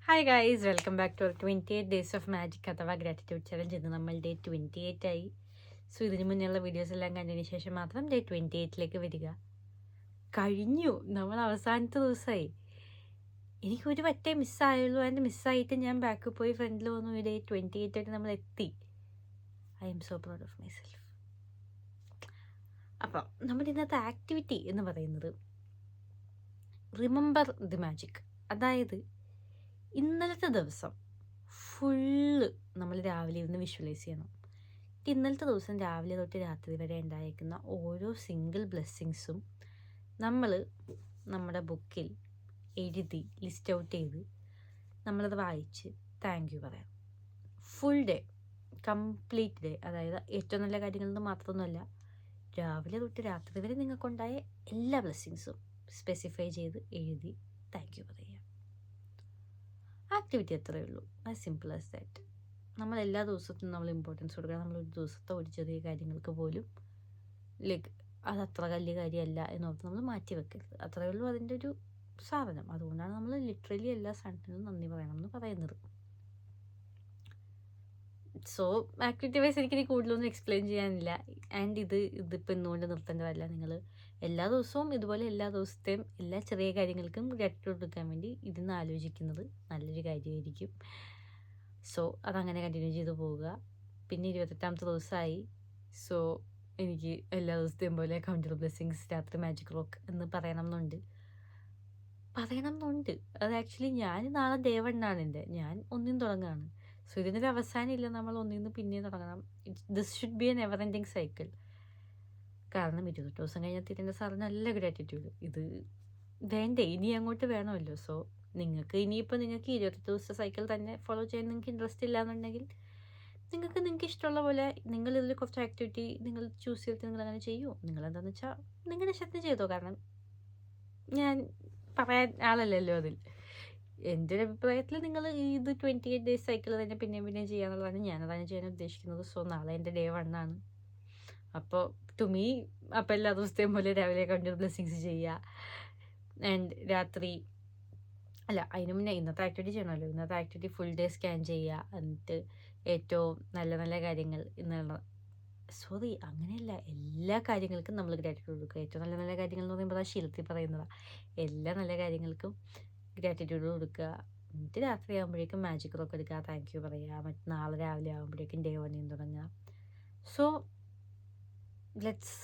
Hi guys, welcome back to 28 days of magic അഥവാ gratitude challenge. ഇന്ന് നമ്മൾ day 28 ആയി. സോ ഇതിന് മുന്നേയുള്ള വീഡിയോസ് എല്ലാം കണ്ടതിന് ശേഷം മാത്രം ഡേ 28ലേക്ക് വരിക. കഴിഞ്ഞു, നമ്മൾ അവസാനത്തെ ദിവസമായി. എനിക്കൊരു പറ്റേ മിസ്സായുള്ളൂ. അതിൻ്റെ മിസ്സായിട്ട് ഞാൻ ബാക്ക് പോയി ഫ്രണ്ടിൽ വന്നു. ഡേ 28 ആയിട്ട് നമ്മൾ എത്തി. I M so proud of my self. അപ്പം നമ്മുടെ ഇന്നത്തെ ആക്ടിവിറ്റി എന്ന് പറയുന്നത് റിമെമ്പർ ദി മാജിക്. അതായത് ഇന്നലത്തെ ദിവസം ഫുള്ള് നമ്മൾ രാവിലെ ഇരുന്ന് വിഷ്വലൈസ് ചെയ്യണം. ഇന്നലത്തെ ദിവസം രാവിലെ തൊട്ട് രാത്രി വരെ ഉണ്ടായിരിക്കുന്ന ഓരോ സിംഗിൾ ബ്ലെസ്സിങ്സും നമ്മൾ നമ്മുടെ ബുക്കിൽ എഴുതി ലിസ്റ്റ് ഔട്ട് ചെയ്ത് നമ്മളത് വായിച്ച് താങ്ക് യു പറയാം. Full day, complete day. അതായത് ഏറ്റവും നല്ല കാര്യങ്ങളൊന്നും മാത്രമൊന്നുമല്ല, രാവിലെ തൊട്ട് രാത്രി വരെ നിങ്ങൾക്കുണ്ടായ എല്ലാ ബ്ലെസ്സിങ്സും സ്പെസിഫൈ ചെയ്ത് എഴുതി താങ്ക് യു പറയുക. ആക്ടിവിറ്റി അത്രയേ ഉള്ളൂ. As simple as that. നമ്മൾ എല്ലാ ദിവസത്തും നമ്മൾ ഇമ്പോർട്ടൻസ് കൊടുക്കുക. നമ്മൾ ഒരു ദിവസത്തെ ഒരു ചെറിയ കാര്യങ്ങൾക്ക് പോലും അത് അത്ര വലിയ കാര്യമല്ല എന്നോർത്ത് നമ്മൾ മാറ്റി വെക്കരുത്. അത്രയേ ഉള്ളൂ അതിൻ്റെ ഒരു സാധനം. അതുകൊണ്ടാണ് നമ്മൾ ലിറ്ററലി എല്ലാ സാധനത്തിനും നന്ദി പറയണം എന്ന് പറയുന്നത്. സോ ആക്ടിവിറ്റി വൈസ് എനിക്കിനി കൂടുതലൊന്നും എക്സ്പ്ലെയിൻ ചെയ്യാനില്ല. ആൻഡ് ഇതിപ്പോൾ ഇന്നുകൊണ്ട് നിർത്തേണ്ടതല്ല. നിങ്ങൾ എല്ലാ ദിവസവും ഇതുപോലെ എല്ലാ ദിവസത്തെയും എല്ലാ ചെറിയ കാര്യങ്ങൾക്കും ഗ്രാറ്റിറ്റ്യൂഡ് കൊടുക്കാൻ വേണ്ടി ഇതിന്ന് ആലോചിക്കുന്നത് നല്ലൊരു കാര്യമായിരിക്കും. സോ അതങ്ങനെ കണ്ടിന്യൂ ചെയ്ത് പോവുക. പിന്നെ 28ാമത്തെ ദിവസമായി. സോ എനിക്ക് എല്ലാ ദിവസത്തെയും പോലെ കൗണ്ടർ ബ്ലെസ്സിങ്സ് രാത്രി മാജിക് റോക്ക് എന്ന് പറയണം എന്നുണ്ട്. അത് ആക്ച്വലി ഞാൻ നാളെ ഡേ 1 ആണ് എൻ്റെ. ഞാൻ ഒന്നിനും തുടങ്ങുകയാണ്. സോ ഇതിനൊരു അവസാനമില്ല. നമ്മൾ ഒന്നിന്ന് പിന്നെയും തുടങ്ങണം. This should be A never ending cycle. കാരണം 28 ദിവസം കഴിഞ്ഞാൽ തിരിൻ്റെ സാറിന് നല്ല ഗ്രാറ്റിറ്റ്യൂഡ്. ഇത് വേണ്ടേ, ഇനി അങ്ങോട്ട് വേണമല്ലോ. സോ നിങ്ങൾക്ക് 28 ദിവസത്തെ സൈക്കിൾ തന്നെ ഫോളോ ചെയ്യാൻ നിങ്ങൾക്ക് ഇൻട്രസ്റ്റ് ഇല്ല എന്നുണ്ടെങ്കിൽ നിങ്ങൾക്ക് ഇഷ്ടമുള്ള പോലെ നിങ്ങളിതിൽ കുറച്ച് ആക്ടിവിറ്റി നിങ്ങൾ ചൂസ് ചെയ്തിട്ട് നിങ്ങൾ അങ്ങനെ ചെയ്യൂ. നിങ്ങളെന്താണെന്ന് വെച്ചാൽ നിങ്ങളുടെ ഇഷ്ടത്തിന് ചെയ്തോ. കാരണം ഞാൻ പറയാൻ ആളല്ലല്ലോ അതിൽ. എൻ്റെ ഒരു അഭിപ്രായത്തിൽ നിങ്ങൾ ഇത് 28 ഡേയ്സ് സൈക്കിൾ തന്നെ പിന്നെയും ചെയ്യാന്നുള്ളതാണ്. ഞാനതാണ് ചെയ്യാൻ ഉദ്ദേശിക്കുന്നത്. സോ നാളെ എൻ്റെ ഡേ 1 ആണ്. അപ്പോൾ ടു മീ അപ്പോൾ എല്ലാ ദിവസത്തെയും പോലെ രാവിലെ കൗണ്ടർ ബ്ലെസ്സിങ്സ് ചെയ്യുക. ആൻഡ് രാത്രി അതിന് മുന്നേ ഇന്നത്തെ ആക്ടിവിറ്റി ചെയ്യണമല്ലോ. ഇന്നത്തെ ആക്ടിവിറ്റി ഫുൾ ഡേ സ്കാൻ ചെയ്യുക. എന്നിട്ട് ഏറ്റവും നല്ല നല്ല കാര്യങ്ങൾ അങ്ങനെയല്ല, എല്ലാ കാര്യങ്ങൾക്കും നമ്മൾ ഗ്രാറ്റിറ്റ്യൂഡ് കൊടുക്കുക. ഏറ്റവും നല്ല നല്ല കാര്യങ്ങൾ എന്ന് പറയുമ്പോൾ അത് ശീലത്തിൽ പറയുന്നതാണ്. എല്ലാ നല്ല കാര്യങ്ങൾക്കും ഗ്രാറ്റിറ്റ്യൂഡ് കൊടുക്കുക. എന്നിട്ട് രാത്രി ആകുമ്പോഴേക്കും മാജിക് റോക്ക് എടുക്കുക, താങ്ക് യു പറയുക. നാളെ രാവിലെ ആകുമ്പോഴേക്കും ഡേ 1 തുടങ്ങുക. So let's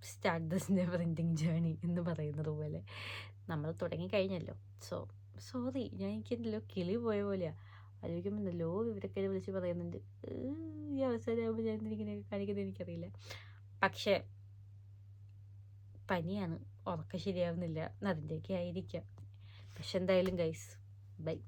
start this never ending journey എന്ന് പറയുന്നത് പോലെ നമ്മൾ തുടങ്ങിക്കഴിഞ്ഞല്ലോ. എനിക്കെന്തല്ലോ കിളി പോയ പോലെയാണ്. ആലോചിക്കുമ്പോൾ എന്തല്ലോ ഇവരൊക്കെ വിളിച്ച് പറയുന്നുണ്ട്. ഈ അവസരമാകുമ്പോൾ ഞാൻ ഇങ്ങനെയൊക്കെ കാണിക്കുന്നത് എനിക്കറിയില്ല. പക്ഷേ പനിയാണ്, ഉറക്കം ശരിയാവുന്നില്ല, അതിൻ്റെയൊക്കെ ആയിരിക്കാം. പക്ഷെ എന്തായാലും ഗൈസ്, ബൈ.